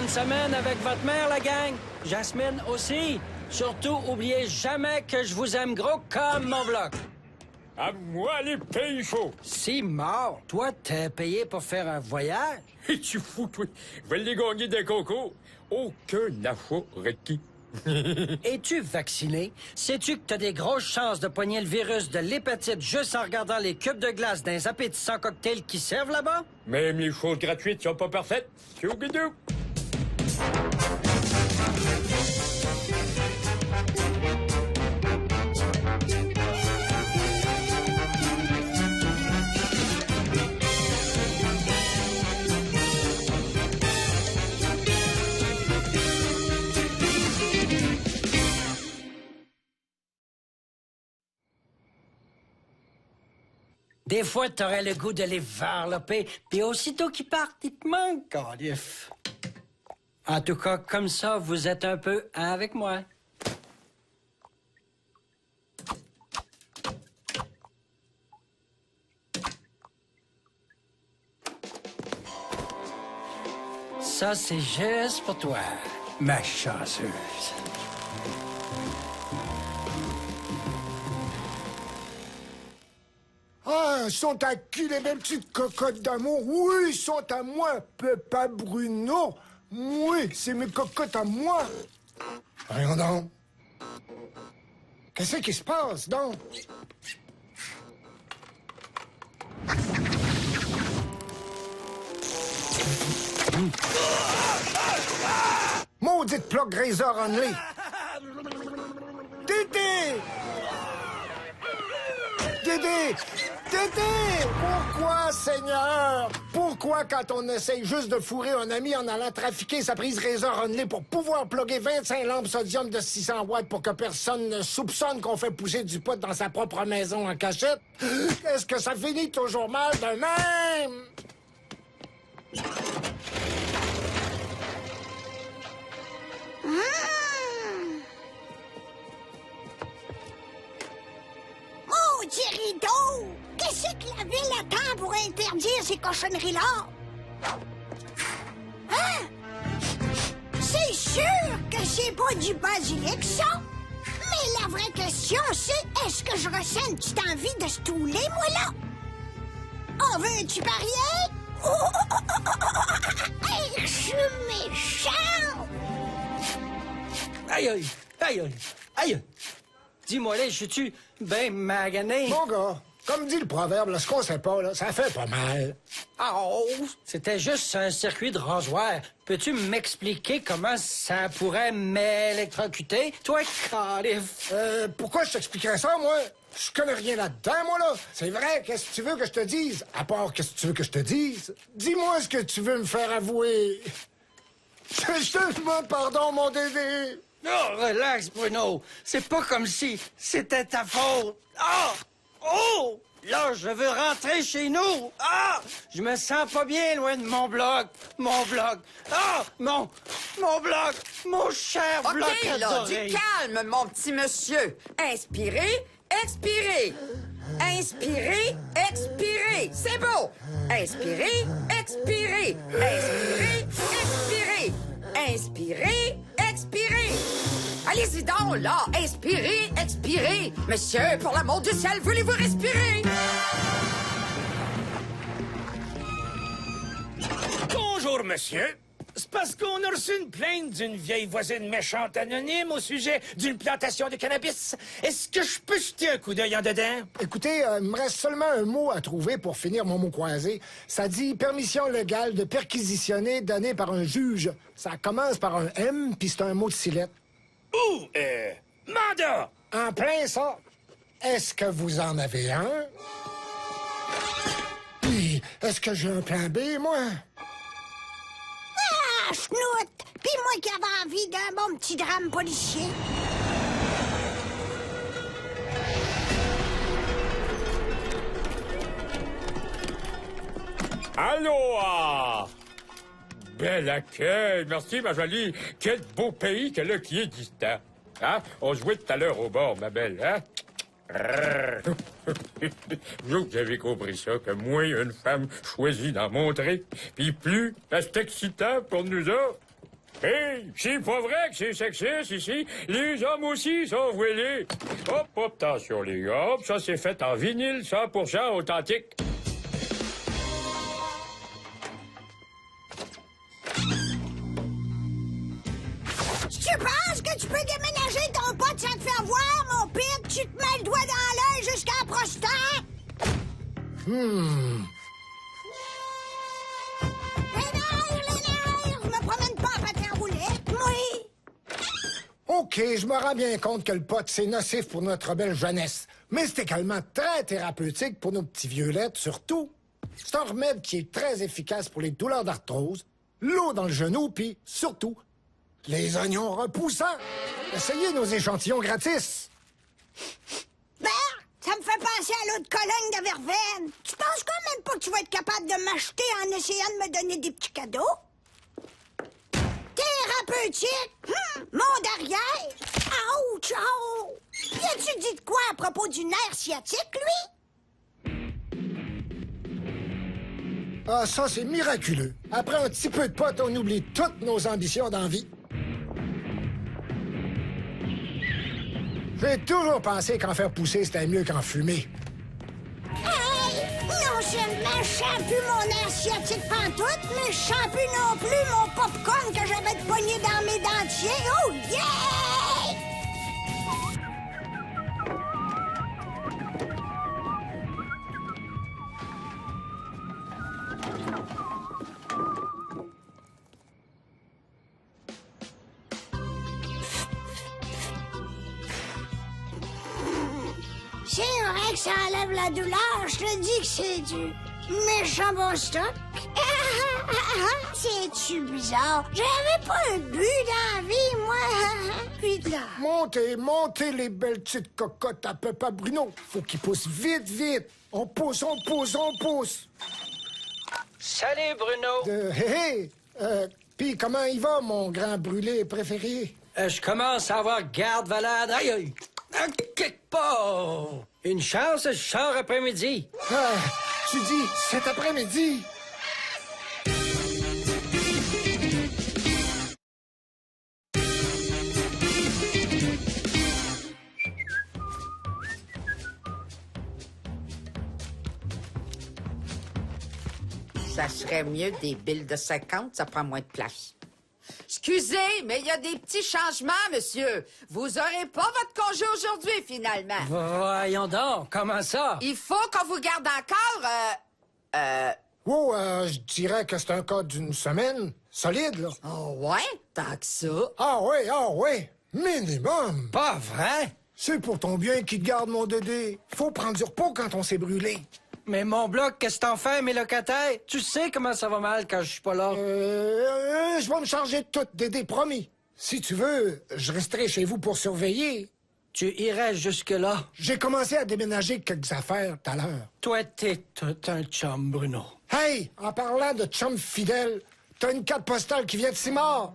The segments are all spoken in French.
bonne semaine avec votre mère, la gang. Jasmine aussi. Surtout, oubliez jamais que je vous aime gros comme mon vlog. À moi les pays chauds. Si mort, toi, t'es payé pour faire un voyage? Et tu fous, toi. Je vais les gagner des concours. Aucun achat requis. Es-tu vacciné? Sais-tu que t'as des grosses chances de pogner le virus de l'hépatite juste en regardant les cubes de glace dans les appétissants cocktails qui servent là-bas? Même les choses gratuites sont pas parfaites. Choubidou. Des fois, t'aurais le goût de les varloper, puis aussitôt qu'ils partent, ils te manquent, calif. En tout cas, comme ça, vous êtes un peu un avec moi. Ça, c'est juste pour toi, ma chanceuse. Ah, ils sont à qui les belles petites cocottes d'amour? Oui, ils sont à moi, Papa Bruno. Oui, c'est mes cocottes à moi. Voyons donc. Qu'est-ce qui se passe, donc? Maudite plug Razor Only. Dédé! Dédé! Dédé! Pourquoi, Seigneur? Pourquoi, quand on essaye juste de fourrer un ami en allant trafiquer sa prise Razor Only pour pouvoir plugger 25 lampes sodium de 600 watts pour que personne ne soupçonne qu'on fait pousser du pot dans sa propre maison en cachette? Est-ce que ça finit toujours mal de même? Maudit rideau! Qu'est-ce que la ville attend pour interdire ces cochonneries-là? Hein? C'est sûr que c'est pas du basilic, ça! Mais la vraie question, c'est est-ce que je ressens une petite envie de stouler, moi, là? En veux-tu parier? Hey, je suis méchant! Aïe, aïe, aïe, aïe, aïe! Dis-moi là, je suis-tu ben magané? Mon gars, comme dit le proverbe, là, ce qu'on sait pas, là, ça fait pas mal. Oh, c'était juste un circuit de rasoir. Peux-tu m'expliquer comment ça pourrait m'électrocuter? Toi, calif! Pourquoi je t'expliquerais ça, moi? Je connais rien là-dedans, moi, là. C'est vrai, qu'est-ce que tu veux que je te dise? À part, qu'est-ce que tu veux que je te dise? Dis-moi ce que tu veux me faire avouer. Je te demande pardon, mon Dédé. Oh, relax, Bruno. C'est pas comme si c'était ta faute. Ah! Oh! Là, je veux rentrer chez nous. Ah! Je me sens pas bien loin de mon bloc. Mon bloc. Ah! Mon bloc. Mon cher bloc OK, là, adoré. du calme, mon petit monsieur. Inspirez, expirez. Inspirez, expirez. C'est beau. Inspirez, expirez. Inspirez, expirez. Inspirez, expirez. Allez-y donc, là. Inspirez, expirez. Monsieur, pour l'amour du ciel, voulez-vous respirer? Bonjour, monsieur. C'est parce qu'on a reçu une plainte d'une vieille voisine méchante anonyme au sujet d'une plantation de cannabis. Est-ce que je peux jeter un coup d'œil en dedans? Écoutez, il me reste seulement un mot à trouver pour finir mon mot croisé. Ça dit permission légale de perquisitionner donnée par un juge. Ça commence par un M, puis c'est un mot de silette. Ou, mandat! En plein ça. Est-ce que vous en avez un? Puis, est-ce que j'ai un plan B, moi? Ah, chenoute! Puis moi qui avais envie d'un bon petit drame policier. Aloha! Bel accueil. Merci, ma jolie. Quel beau pays que là qui est distant. Hein? On jouait tout à l'heure au bord, ma belle, hein? Vous avez compris ça, que moins une femme choisit d'en montrer, puis plus c'est excitant pour nous autres. Hey, c'est pas vrai que c'est sexiste ici. Les hommes aussi sont voilés. Hop, hop, attention les gars. Hop, ça c'est fait en vinyle 100% authentique. Tu penses que tu peux déménager ton pote sans te faire voir, mon pire? Tu te mets le doigt dans l'œil jusqu'à la prostate? Je me promène pas en patin roulette, moi. OK, je me rends bien compte que le pot, c'est nocif pour notre belle jeunesse. Mais c'est également très thérapeutique pour nos petits violettes, surtout. C'est un remède qui est très efficace pour les douleurs d'arthrose, l'eau dans le genou, puis surtout, les oignons repoussants. Essayez nos échantillons gratis. Ben, ça me fait penser à l'eau de Cologne de Verveine. Tu penses quand même pas que tu vas être capable de m'acheter en essayant de me donner des petits cadeaux? Thérapeutique? Mon derrière? Ouch! Oh! Y a-tu dit de quoi à propos du nerf sciatique, lui? Ah, ça, c'est miraculeux. Après un petit peu de pot, on oublie toutes nos ambitions d'envie. J'ai toujours pensé qu'en faire pousser, c'était mieux qu'en fumer. Hey! Non seulement je sens plus mon nerf sciatique pantoute, mais je sens plus non plus mon popcorn que j'avais de pogné dans mes dentiers. Oh yeah! C'est vrai que ça enlève la douleur. Je te dis que c'est du méchant bon stock. C'est-tu bizarre? J'avais pas un but dans la vie, moi. Puis de là. Montez les belles petites cocottes à Papa Bruno. Faut qu'ils poussent vite, vite. On pousse. Salut, Bruno. Puis comment il va, mon grand brûlé préféré? Je commence à avoir garde-valade. Aïe, aïe. Quelque part. Une chance, je sors après-midi. Ah, tu dis cet après-midi? Ça serait mieux des billes de 50, ça prend moins de place. Excusez, mais il y a des petits changements, monsieur. Vous aurez pas votre congé aujourd'hui, finalement. Voyons donc, comment ça? Il faut qu'on vous garde encore, Oh, je dirais que c'est un cas d'une semaine. Solide, là. Oh ouais? Tant que ça. Ah oui. Minimum. Pas vrai? C'est pour ton bien qui te garde, mon Dédé. Faut prendre du repos quand on s'est brûlé. Mais mon bloc, qu'est-ce que t'en fais, mes locataires? Tu sais comment ça va mal quand je suis pas là. Je vais me charger de tout, Dédé, promis. Si tu veux, je resterai chez vous pour surveiller. Tu irais jusque-là. J'ai commencé à déménager quelques affaires tout à l'heure. Toi, t'es tout un chum, Bruno. Hey, en parlant de chum fidèle, t'as une carte postale qui vient de Simard.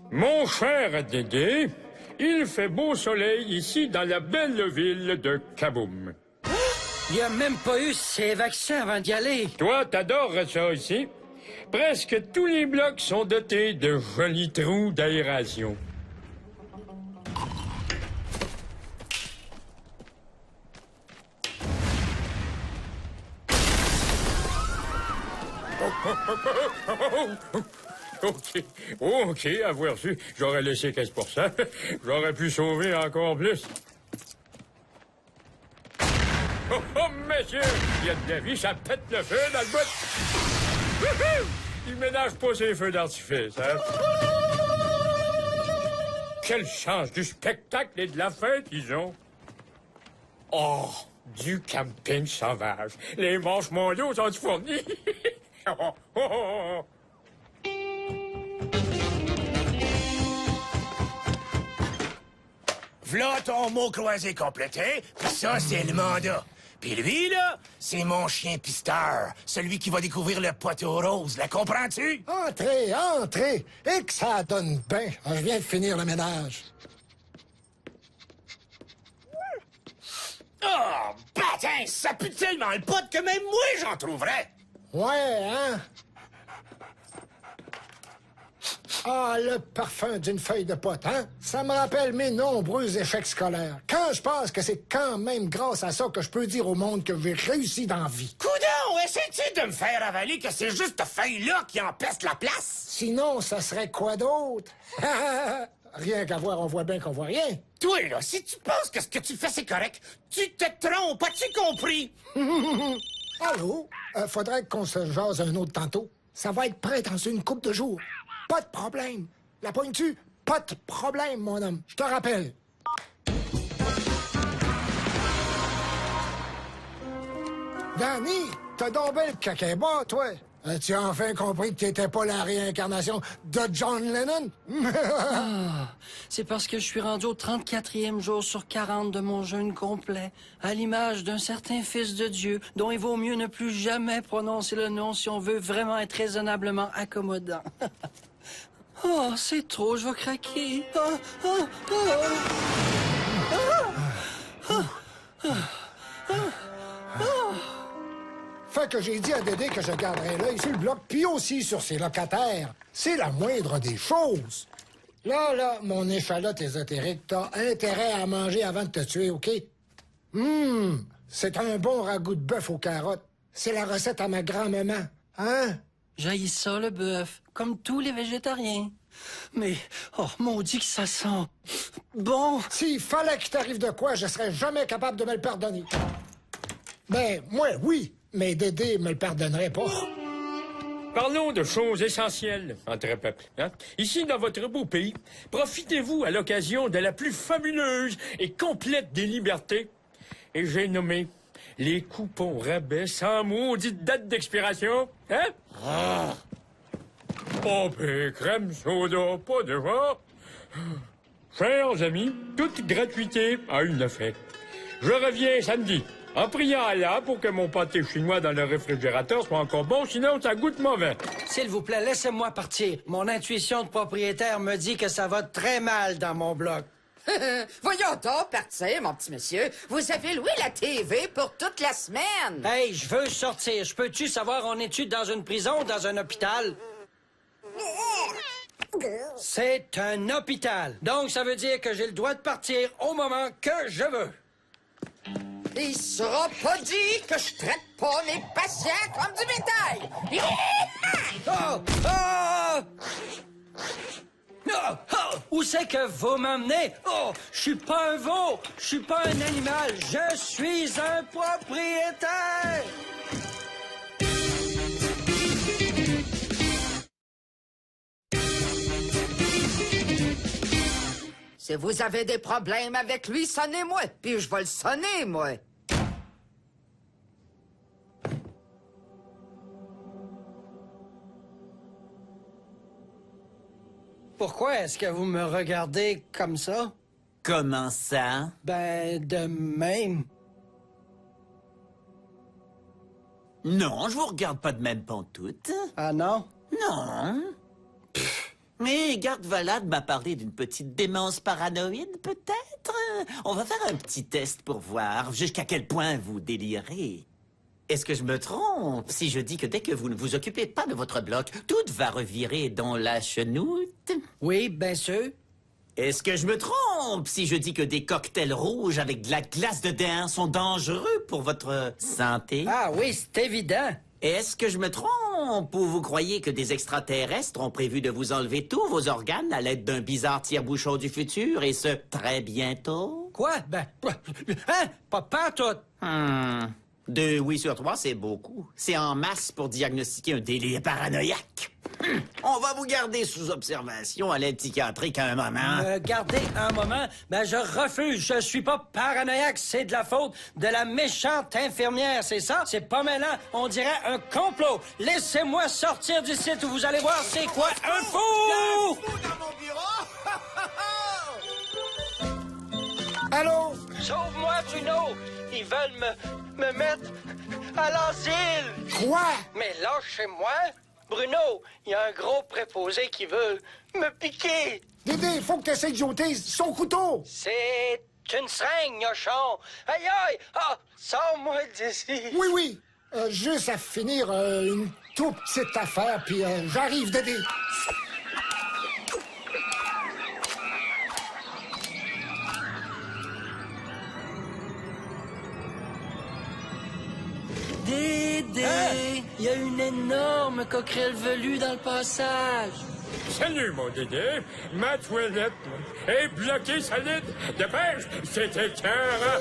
Mon cher Dédé, il fait beau soleil ici dans la belle ville de Kaboom. Il a même pas eu ses vaccins avant d'y aller. Toi, t'adores ça ici. Presque tous les blocs sont dotés de jolis trous d'aération. OK, avoir su, j'aurais laissé 15%. J'aurais pu sauver encore plus. Oh, monsieur, il y a de la vie, ça pète le feu dans le bout. Wouhou! Il ménage pas ses feux d'artifice, hein? Quelle chance du spectacle et de la fête, ils ont. Oh, du camping sauvage. Les manches mondiaux sont fournis. Oh, oh, oh. V'là ton mot croisé complété, puis ça, c'est le mandat. Puis lui, là, c'est mon chien pisteur, celui qui va découvrir le poteau rose, la comprends-tu? Entrez, et que ça donne bien. Je viens de finir le ménage. Oh, patin, ça pue tellement le pot que même moi, j'en trouverais. Ouais, hein? Ah, le parfum d'une feuille de pote, hein? Ça me rappelle mes nombreux échecs scolaires. Quand je pense que c'est quand même grâce à ça que je peux dire au monde que j'ai réussi dans la vie. Coudon, essaies-tu de me faire avaler que c'est juste cette feuille-là qui empeste la place? Sinon, ça serait quoi d'autre? Rien qu'à voir, on voit bien qu'on voit rien. Toi, là, si tu penses que ce que tu fais, c'est correct, tu te trompes, as-tu compris? Allô? Faudrait qu'on se jase un autre tantôt. Ça va être prêt dans une couple de jours. Pas de problème. La pointe-tu? Pas de problème, mon homme. Je te rappelle. Danny, t'as donc bien le caquet-bas, toi. As-tu enfin compris que t'étais pas la réincarnation de John Lennon? C'est parce que je suis rendu au 34e jour sur 40 de mon jeûne complet, à l'image d'un certain fils de Dieu, dont il vaut mieux ne plus jamais prononcer le nom si on veut vraiment être raisonnablement accommodant. Oh, c'est trop, je vais craquer. Fait que j'ai dit à Dédé que je garderais l'œil sur le bloc, puis aussi sur ses locataires. C'est la moindre des choses. Là, mon échalote ésotérique, t'as intérêt à manger avant de te tuer, OK? C'est un bon ragoût de bœuf aux carottes. C'est la recette à ma grand-maman. Hein? J'haïs ça, le bœuf, comme tous les végétariens. Mais, oh, maudit que ça sent bon. S'il fallait qu'il t'arrive de quoi, je serais jamais capable de me le pardonner. Ben, moi, oui, mais Dédé me le pardonnerait pas. Parlons de choses essentielles entre peuples. Hein? Ici, dans votre beau pays, profitez-vous à l'occasion de la plus fabuleuse et complète des libertés. Et j'ai nommé les coupons rabais sans maudite date d'expiration. Hein? Ah! Pompé, crème soda, pas de vin. Chers amis, toute gratuité a une fête. Je reviens samedi, en priant Allah pour que mon pâté chinois dans le réfrigérateur soit encore bon, sinon ça goûte mauvais. S'il vous plaît, laissez-moi partir. Mon intuition de propriétaire me dit que ça va très mal dans mon bloc. Voyons donc partir, mon petit monsieur. Vous avez loué la TV pour toute la semaine. Hey, je veux sortir. Je peux-tu savoir, on est-tu dans une prison ou dans un hôpital? C'est un hôpital. Donc, ça veut dire que j'ai le droit de partir au moment que je veux. Il sera pas dit que je traite pas mes patients comme du bétail. Oh! Oh! Oh! Oh! Où c'est que vous m'emmenez? Oh! Je suis pas un veau! Je suis pas un animal! Je suis un propriétaire! Si vous avez des problèmes avec lui, sonnez-moi, puis je vais le sonner, moi. Pourquoi est-ce que vous me regardez comme ça? Comment ça? Ben, de même. Non, je vous regarde pas de même pantoute. Ah non? Non. Mais Garde Valade m'a parlé d'une petite démence paranoïde, peut-être? On va faire un petit test pour voir jusqu'à quel point vous délirez. Est-ce que je me trompe si je dis que dès que vous ne vous occupez pas de votre bloc, tout va revirer dans la chenoute? Oui, bien sûr. Est-ce que je me trompe si je dis que des cocktails rouges avec de la glace de daim sont dangereux pour votre santé? Ah oui, c'est évident. Est-ce que je me trompe ou vous croyez que des extraterrestres ont prévu de vous enlever tous vos organes à l'aide d'un bizarre tire-bouchon du futur, et ce, très bientôt? Quoi? Ben, hein? Pas tout. 2 oui sur 3, c'est beaucoup. C'est en masse pour diagnostiquer un délire paranoïaque. On va vous garder sous observation à l'aide psychiatrique à un moment. Gardez un moment. Ben, je refuse. Je suis pas paranoïaque. C'est de la faute de la méchante infirmière, c'est ça? C'est pas mêlant. On dirait un complot. Laissez-moi sortir du site où vous allez voir c'est quoi un fou! Dans mon bureau? Allô? Sauve-moi, Bruno! Ils veulent me mettre à l'asile! Quoi? Mais lâchez-moi! Bruno, il y a un gros préposé qui veut me piquer! Dédé, il faut que tu essaies de jeter son couteau! C'est une seringue, gnochon! Aïe, aïe! Ah! Sors-moi d'ici! Oui. Juste à finir une toute petite affaire, puis j'arrive, Dédé. Dédé! Il y a une énorme coquerelle velue dans le passage. Salut, mon Dédé. Ma toilette est bloquée solide. Dépêche, c'est écœurant.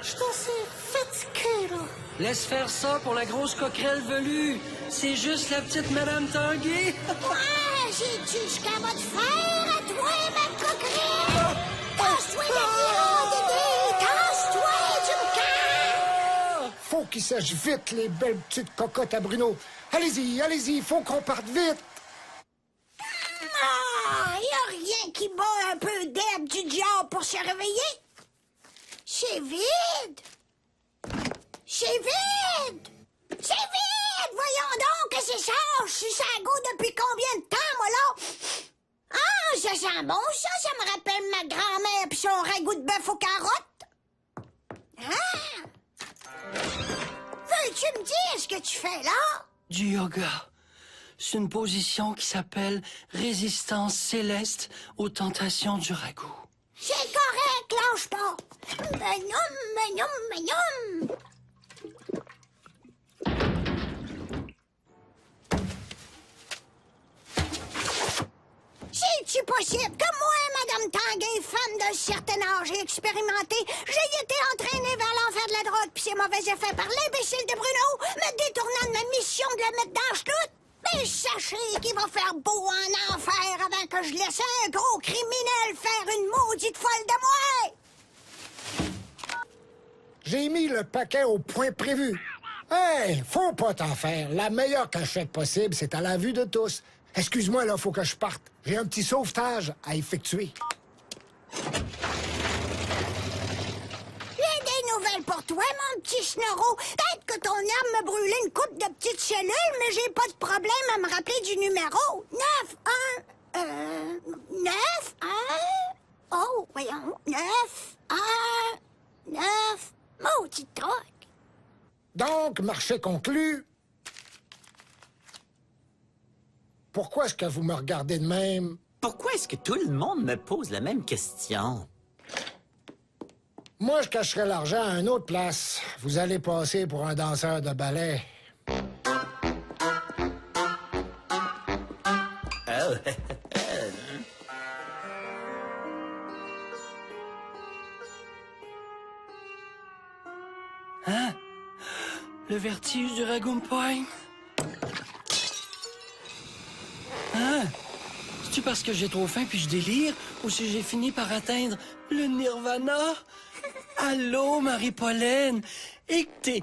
Je suis assez fatiguée, là. Laisse faire ça pour la grosse coquerelle velue. C'est juste la petite Madame Tanguay. Ah, j'ai-tu ce qu'elle va te faire à toi, ma coquerelle? Tasse-toi de là, Dédé! Tasse-toi du camp! Faut qu'il sache vite, les belles petites cocottes à Bruno. Allez-y, faut qu'on parte vite. Ah, y a rien qui bat un peu d'herbe du diable pour se réveiller? C'est vide! C'est vide! C'est vide! Voyons donc que c'est ça! Je suis sur la go depuis combien de temps, moi, là? Ah, ça sent bon, ça me rappelle ma grand-mère pis son ragoût de bœuf aux carottes. Ah! Veux-tu me dire ce que tu fais là? Du yoga. C'est une position qui s'appelle résistance céleste aux tentations du ragoût. C'est correct, lâche pas. Magnum. C'est-tu possible que moi, Madame Tanguay, femme d'un certain âge et expérimentée, j'ai été entraînée vers l'enfer de la drogue pis ses mauvais effets par l'imbécile de Bruno, me détournant de ma mission de la mettre dans le chenoute? Mais sachez qu'il va faire beau en enfer avant que je laisse un gros criminel faire une maudite folle de moi! J'ai mis le paquet au point prévu. Hey, faut pas t'en faire. La meilleure cachette possible, c'est à la vue de tous. Excuse-moi, là, faut que je parte. J'ai un petit sauvetage à effectuer. J'ai des nouvelles pour toi, mon petit Snorro. Peut-être que ton arme me brûlait une coupe de petites cellules, mais j'ai pas de problème à me rappeler du numéro. 9-1... Oh, voyons. 9-1-9... Maudite drogue. Donc, marché conclu. Pourquoi est-ce que vous me regardez de même? Pourquoi est-ce que tout le monde me pose la même question? Moi, je cacherai l'argent à une autre place. Vous allez passer pour un danseur de ballet. Hein? Le vertige du ragoût poigne. Hein? C'est-tu parce que j'ai trop faim puis je délire ou si j'ai fini par atteindre le nirvana? Allô, Marie-Polène? Et que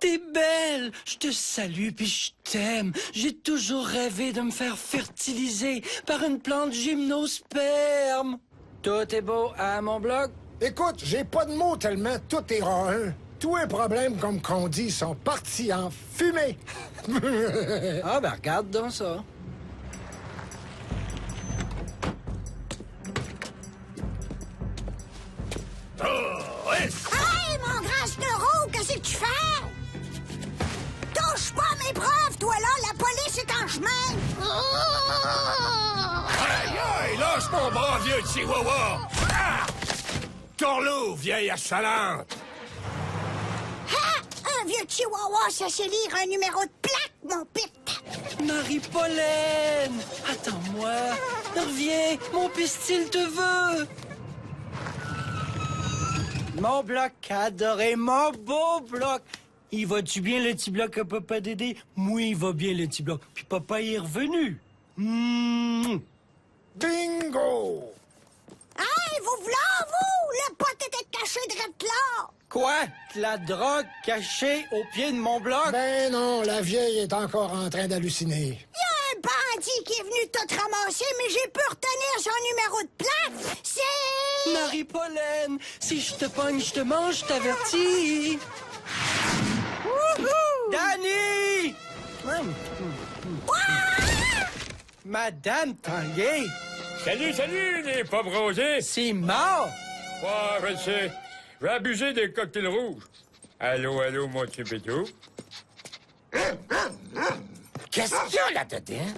t'es belle! Je te salue puis je t'aime. J'ai toujours rêvé de me faire fertiliser par une plante gymnosperme. Tout est beau à mon blog? Écoute, j'ai pas de mots tellement tout est rare. Tous les problèmes, comme qu'on dit, sont partis en fumée. Ah, ben regarde donc ça. Hey, mon grand Snorro, qu'est-ce que tu fais? Touche pas à mes preuves, toi là, la police est en chemin. Aïe, lâche mon bras, vieux chihuahua! Ah! Torlou, vieille achalante! Ah! Un vieux chihuahua, ça sait lire un numéro de plaque, mon pit. Marie-Polène! Attends-moi! Reviens! Mon pistil te veut! Mon bloc adoré, mon beau bloc! Il va-tu bien, le petit bloc à Papa Dédé? Moi, il va bien, le petit bloc. Puis papa est revenu. Bingo! Hey, vous v'là, vous? Le pote était caché de là. Quoi? De la drogue cachée au pied de mon bloc? Ben non, la vieille est encore en train d'halluciner. Il y a un bandit qui est venu tout ramasser, mais j'ai pu retenir son numéro de plaque. C'est... Marie-Polène, si je te pogne, je te mange, je t'avertis. Danny! Madame Tanguay, Salut, les pommes rosées! c'est mort! Ouais, je le sais. Je vais abuser des cocktails rouges. Allô, mon petit bédou. Qu'est-ce qu'il y a là-dedans?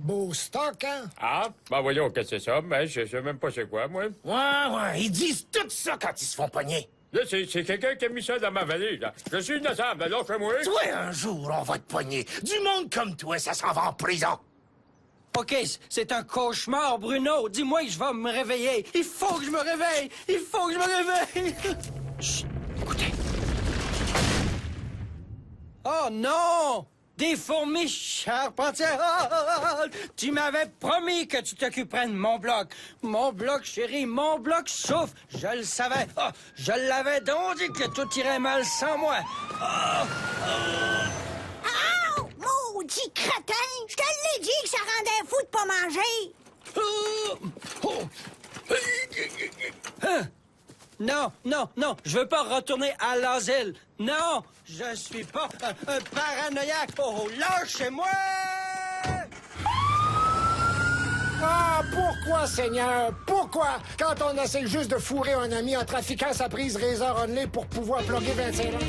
Beau stock, hein? Ah, ben voyons que c'est ça, mais je sais même pas c'est quoi, moi. Ouais, ils disent tout ça quand ils se font pogner. Là, c'est quelqu'un qui a mis ça dans ma valise, là. Je suis innocent, ben lâchez-moi. Toi, un jour, on va te pogner. Du monde comme toi, ça s'en va en prison. OK, c'est un cauchemar, Bruno. Dis-moi que je vais me réveiller. Il faut que je me réveille. Il faut que je me réveille. Chut, écoutez. Oh non! Des fourmis charpentières! Ah! Tu m'avais promis que tu t'occuperais de mon bloc. Mon bloc, chérie, mon bloc souffre. Je le savais. Ah, je l'avais donc dit que tout irait mal sans moi. Oh, maudit crétin! Je te l'ai dit que ça rendait fou de pas manger! Hein? Non, non, non, je veux pas retourner à l'asile. Non, je suis pas un paranoïaque. Oh, lâchez-moi! Ah, pourquoi, Seigneur? Pourquoi? Quand on essaie juste de fourrer un ami en trafiquant sa prise Razor Only pour pouvoir plugger 25 ans?